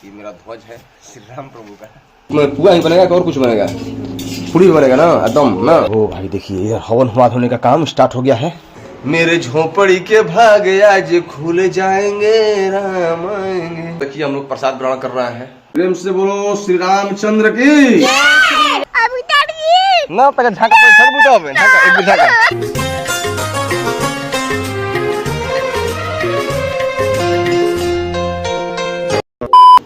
ये मेरा ध्वज है श्री राम प्रभु का। पुआ ही बनेगा और कुछ बनेगा? पूरी बनेगा ना एकदम ना। ओ भाई देखिए इधर हवन हवाद होने का काम स्टार्ट हो गया है। मेरे झोपड़ी के भाग आज खुल जाएंगे राम आएंगे। देखिए हम लोग प्रसाद ग्रहण कर रहे हैं। प्रेम से बोलो श्री रामचंद्र की ना। पहले झाका एक भी झाका।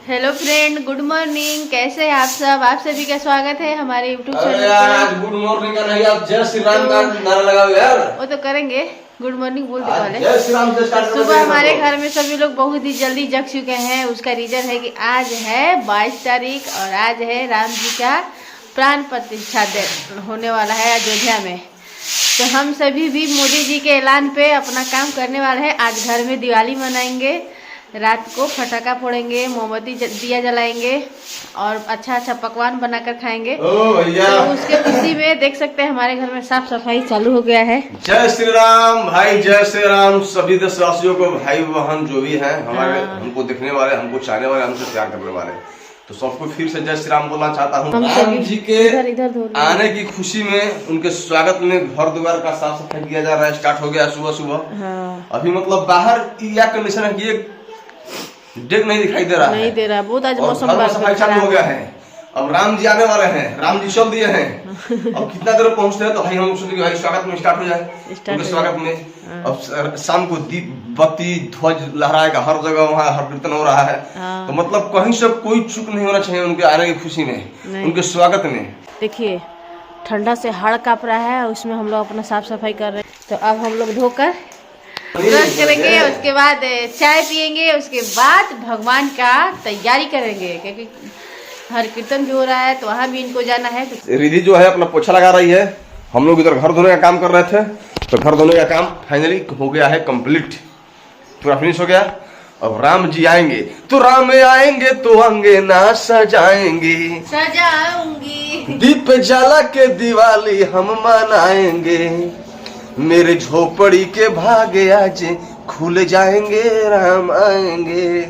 Hello friend, good morning. कैसे हैं आप सब? आप सभी का स्वागत है हमारे यूट्यूब चैनल पर। आज गुड मॉर्निंग का नहीं, आप जय श्री राम का नारा लगाओ यार। वो तो करेंगे, गुड मॉर्निंग बोलते पहले। जय श्री राम से स्टार्ट करो। सुबह हमारे घर में सभी लोग बहुत ही जल्दी जग चुके हैं। उसका रीजन है कि आज है 22 तारीख और आज है राम जी का प्राण प्रतिष्ठा होने वाला है अयोध्या में। तो हम सभी भी मोदी जी के ऐलान पे अपना काम करने वाले हैं। आज घर में दिवाली मनाएंगे, रात को फटाका फोड़ेंगे, मोमबत्ती दिया जलाएंगे और अच्छा अच्छा पकवान बनाकर खाएंगे। तो उसके खुशी में देख सकते हैं हमारे घर में साफ सफाई चालू हो गया है। जय श्री राम भाई, जय श्री राम। सभी देशवासियों को, भाई बहन जो भी हैं हमारे, हमको देखने वाले, हमको चाहने वाले, हमसे प्यार करने वाले, तो सबको फिर से जय श्री राम बोलना चाहता हूँ। राम जी के आने की खुशी में, उनके स्वागत में घर द्वार का साफ सफाई किया जा रहा है। स्टार्ट हो गया सुबह सुबह। अभी मतलब बाहर एयर कंडीशन है कि डेक नहीं दिखाई दे रहा नहीं दे रहा, बहुत आज मौसम सफाई चालू हो गया है। अब राम जी आने वाले हैं, राम जी चल दिए हैं। अब कितना देर पहुंचते हैं तो भाई हम सोचे भाई स्वागत में स्टार्ट हो जाए। उनके स्वागत में अब शाम को दीप बत्ती ध्वज लहराएगा हर जगह, वहाँ हर कीर्तन हो रहा है। तो मतलब कहीं से कोई चूक नहीं होना चाहिए उनके आने की खुशी में, उनके स्वागत में। देखिए ठंडा से हाड़ कांप रहा है, उसमें हम लोग अपना साफ सफाई कर रहे हैं। तो अब हम लोग धोकर ब्रश करेंगे, उसके बाद चाय पियेंगे, उसके बाद भगवान का तैयारी करेंगे क्योंकि हर कीर्तन भी हो रहा है तो वहाँ भी इनको जाना है। रिधि जो है अपना पोछा लगा रही है। हम लोग इधर घर धोने का काम कर रहे थे, तो घर धोने का काम फाइनली हो गया है कंप्लीट, पूरा फिनिश हो गया। अब राम जी आएंगे तो राम आएंगे तो अंगना सजाएंगे, सजाऊंगी दीप जला के दिवाली हम मनाएंगे। मेरे झोपड़ी के भागे आज खुल जाएंगे राम आएंगे।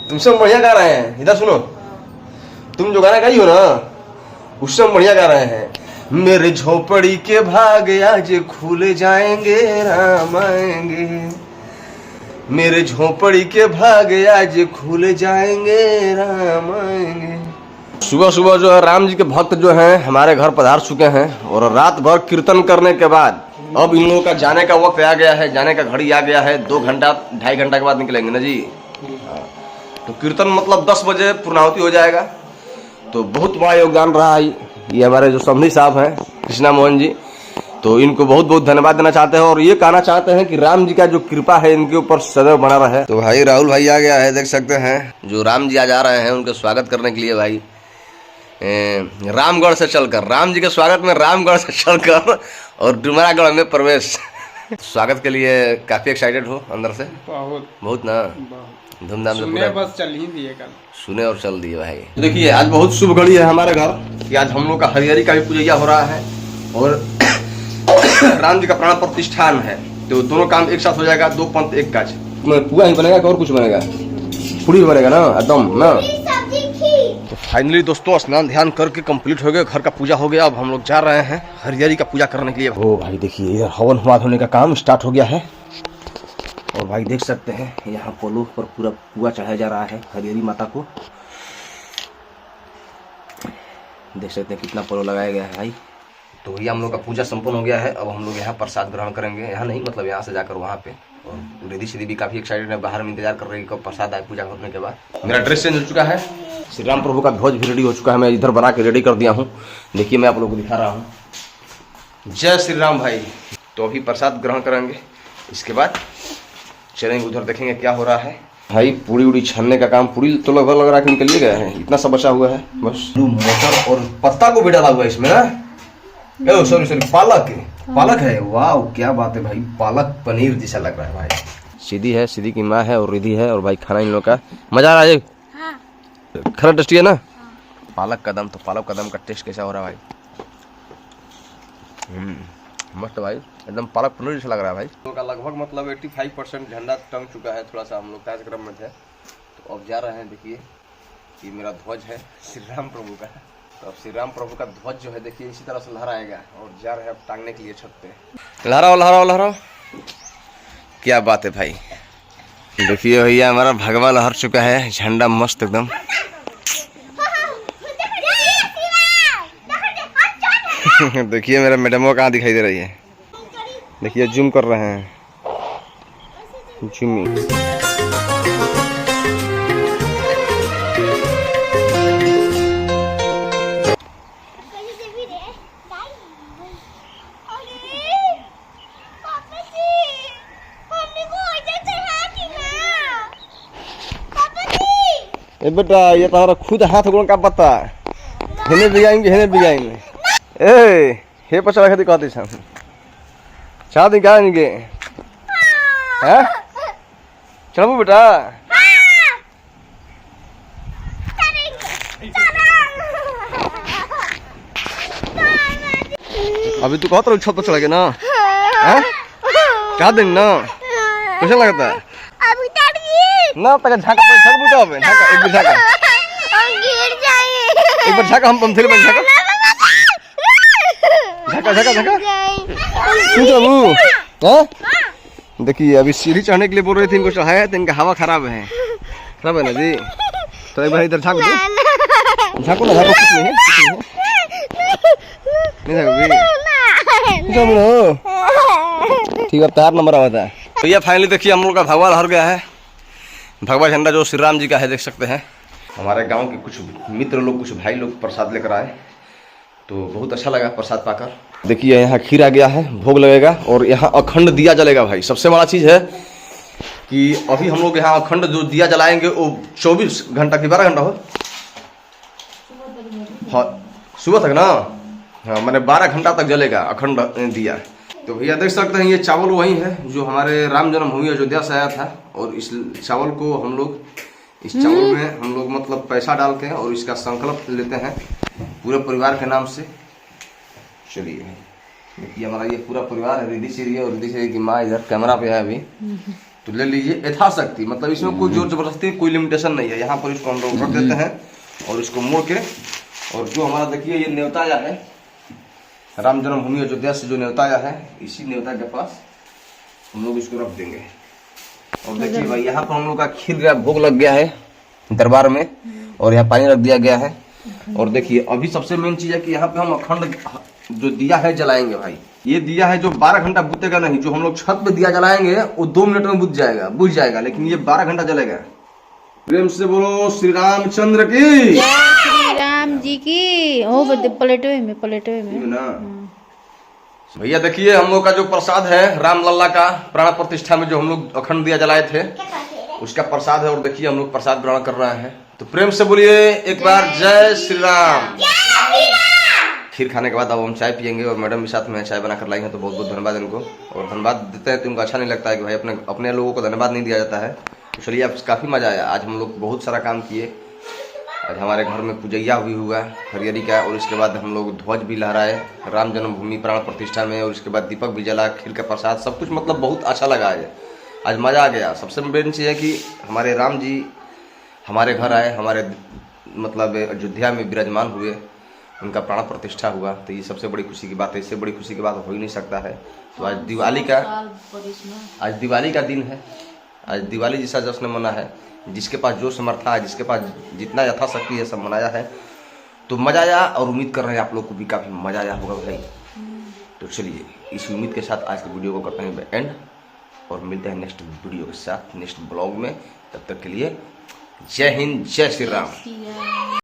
तुम सब बढ़िया गा रहे हैं, इधर सुनो। तुम जो गाना गाई हो ना उससे बढ़िया गा रहे हैं। मेरे झोपड़ी के भागे आज खुल जाएंगे राम आएंगे। मेरे झोपड़ी के भागे आज खुल जाएंगे राम आएंगे। सुबह सुबह जो है राम जी के भक्त जो हैं हमारे घर पधार चुके हैं और रात भर कीर्तन करने के बाद अब इन लोगों का जाने का वक्त आ गया है, जाने का घड़ी आ गया है। 2 घंटा 2.5 घंटा के बाद निकलेंगे ना जी। तो कीर्तन मतलब 10 बजे पूर्णाहुति हो जाएगा। तो बहुत बड़ा योगदान रहा है ये हमारे जो समधी साहब हैं कृष्णा मोहन जी, तो इनको बहुत बहुत धन्यवाद देना चाहते हैं और ये कहना चाहते हैं कि राम जी का जो कृपा है इनके ऊपर सदैव बना रहे। तो भाई राहुल भाई आ गया है, देख सकते हैं जो राम जी आज आ रहे हैं उनके स्वागत करने के लिए। भाई रामगढ़ से चलकर, राम जी के स्वागत में रामगढ़ से चलकर और डुमरागढ़ में प्रवेश। स्वागत के लिए काफी एक्साइटेड हो अंदर से? बहुत ना धूमधाम से बस चल ही दिए कल, सुने और चल दिए भाई। तो देखिए आज बहुत शुभ घड़ी है हमारे घर कि आज हम लोग का हरिहरी का भी पूजैया हो रहा है और राम जी का प्राण प्रतिष्ठान है। तो दोनों काम एक साथ हो जाएगा, 2 पंथ 1 काज। पुआ ही बनेगा और कुछ बनेगा? पूरी बनेगा ना एकदम ना। तो फाइनली दोस्तों स्नान ध्यान करके कंप्लीट हो गया, घर का पूजा हो गया। अब हम लोग जा रहे हैं हरिहरी का पूजा करने के लिए। ओ भाई देखिए इधर हवन हवाद होने का काम स्टार्ट हो गया है और भाई देख सकते हैं यहाँ पोलो पर पूरा पुआ चढ़ाया जा रहा है हरिहरी माता को। देख सकते हैं कितना पोलो लगाया गया है भाई। तो ये हम लोग का पूजा संपन्न हो गया है। अब हम लोग यहाँ प्रसाद ग्रहण करेंगे, यहाँ नहीं मतलब यहाँ से जाकर वहाँ पे। और रिधि सीधी भी काफी एक्साइटेड है, बाहर में इंतजार कर रही है कब प्रसाद आए पूजा करने के बाद। मेरा ड्रेस चेंज हो चुका है, श्री राम प्रभु का ध्वज भी रेडी हो चुका है, मैं इधर बना के रेडी कर दिया हूँ। देखिए मैं आप लोगों को दिखा रहा हूँ। जय श्री राम भाई। तो अभी प्रसाद ग्रहण करेंगे, इसके बाद चलेंगे उधर, देखेंगे क्या हो रहा है। भाई पूरी उड़ी छानने का काम, पूरी तो लगभग लग रहा है कि निकल गया है, इतना सब बचा हुआ है बस। मटर और पत्ता को भी डाला हुआ है इसमें ना। सॉरी पालक है। वाह क्या बात है भाई, पालक पनीर जैसा लग रहा है भाई। सीधी है, सीधी की माँ है और रिधि है और भाई खाना इन लोग का मजा आ रहा है। खाना टेस्टी है ना। पालक कदम, तो पालक कदम का टेस्ट कैसा हो रहा है भाई? मस्त भाई, एकदम पालक पनीर जैसा लग रहा है भाई। तो का लगभग मतलब 85% झंडा टंग चुका है। थोड़ा सा हम लोग कार्यक्रम में थे तो अब जा रहे हैं। देखिए ये मेरा ध्वज है श्री राम प्रभु का। तो अब श्री राम प्रभु का ध्वज जो है देखिए इसी तरह से लहराएगा और जा रहे हैं अब टांगने के लिए छत पे। लहराओ लहराओ लहराओ, क्या बात है भाई। देखिए भैया हमारा भगवा लहर चुका है, झंडा मस्त एकदम। देखिए मेरा मैडमो कहाँ दिखाई दे रही है, देखिए जूम कर रहे हैं, जूमिंग। ए बेटा ये तो हमारा खुद हाथ गोड़ का पत्ता, हेने भी आएंगे। ए हे पछा रखे कहते छन चाह दिन क्या नहीं गे हैं चलबू बेटा। अभी तू कहत रहो छत पर चढ़ के ना हैं चाह दिन ना कैसा लगता है ना तक झाका पर झक बुता হবে झाका एक बार झाका हम गिर जाएंगे एक बार झाका हम फिर बन झाका क्यों बाबू हाँ। देखिए अभी सीढ़ी चढ़ने के लिए बोल रहे थे, इनको चढ़ाया तो इनका हवा खराब है ना जी। तो एक बार इधर झाँको ना, झाँको कुछ नहीं है ठीक है। तार नंबर आता है भैया। फाइनली देखिए हम लोग का भगवा लहर गया है, भगवा झंडा जो श्री राम जी का है, देख सकते हैं। हमारे गांव के कुछ मित्र लोग, कुछ भाई लोग प्रसाद लेकर आए, तो बहुत अच्छा लगा प्रसाद पाकर। देखिए यहाँ खीर आ गया है, भोग लगेगा और यहाँ अखंड दिया जलेगा भाई। सबसे बड़ा चीज़ है कि अभी हम लोग यहाँ अखंड जो दिया जलाएंगे वो 24 घंटा की 12 घंटा हो, हाँ सुबह तक ना, हाँ मैंने 12 घंटा तक जलेगा अखंड दिया। तो भैया देख सकते हैं ये चावल वही है जो हमारे राम जन्मभूमि अयोध्या से आया था, और इस चावल को हम लोग, इस चावल में हम लोग मतलब पैसा डालते हैं और इसका संकल्प लेते हैं पूरे परिवार के नाम से। चलिए देखिए हमारा ये पूरा परिवार है, रिद्धि श्री और रिद्धि श्री की माँ इधर कैमरा पे है अभी, तो ले लीजिए यथाशक्ति, मतलब इसमें कोई जोर जबरदस्ती कोई लिमिटेशन नहीं है। यहाँ पर इसको हम लोग रख देते हैं और इसको मोड़ के, और जो हमारा देखिए ये न्योता आया है राम जन्मभूमि अयोध्या से, जो न्योता आया है इसी न्योता के पास हम लोग इसको रख देंगे। और देखिए भाई यहाँ पर हम लोग का खीर का भोग लग गया है दरबार में, और यहाँ पानी रख दिया गया है। और देखिए अभी सबसे मेन चीज है कि यहाँ पे हम अखंड जो दिया है जलाएंगे भाई। ये दिया है जो 12 घंटा बुझेगा नहीं, जो हम लोग छत पे दिया जलाएंगे वो 2 मिनट में बुझ जाएगा, लेकिन ये 12 घंटा जलेगा। प्रेम से बोलो श्री रामचंद्र की, श्री राम जी की। ओ पलटे में ना भैया। देखिए हम लोग का जो प्रसाद है राम लल्ला का प्राण प्रतिष्ठा में जो हम लोग अखंड दिया जलाए थे उसका प्रसाद है, और देखिए हम लोग प्रसाद ग्रहण कर रहे हैं। तो प्रेम से बोलिए एक बार जय श्री राम। खीर खाने के बाद अब हम चाय पियेंगे, और मैडम भी साथ में चाय बना कर लाई हैं, तो बहुत बहुत धन्यवाद इनको। और धन्यवाद देते हैं तो उनको अच्छा नहीं लगता है कि भाई अपने लोगों को धन्यवाद नहीं दिया जाता है। तो चलिए अब काफ़ी मज़ा आया, आज हम लोग बहुत सारा काम किए। आज हमारे घर में पूजैया भी हुआ हरियरी का, और इसके बाद हम लोग ध्वज भी लहराए राम जन्मभूमि प्राण प्रतिष्ठा में, और इसके बाद दीपक भी जला, खीर का प्रसाद, सब कुछ मतलब बहुत अच्छा लगा आज मज़ा आ गया। सबसे मेन चीज़ है कि हमारे राम जी हमारे घर आए, हमारे मतलब अयोध्या में विराजमान हुए, उनका प्राण प्रतिष्ठा हुआ, तो ये सबसे बड़ी खुशी की बात है। इससे बड़ी खुशी की बात हो ही नहीं सकता है। तो आज दिवाली का दिन है, आज दिवाली जैसा जश्न मना है। जिसके पास जो समर्था है, जिसके पास जितना यथाशक्ति है सब मनाया है, तो मजा आया, और उम्मीद कर रहे हैं आप लोग को भी काफ़ी मजा आया होगा भाई। तो चलिए इस उम्मीद के साथ आज के वीडियो को करते हैं एंड, और मिलते हैं नेक्स्ट वीडियो के साथ नेक्स्ट ब्लॉग में। तब तक के लिए जय हिंद, जय श्री राम।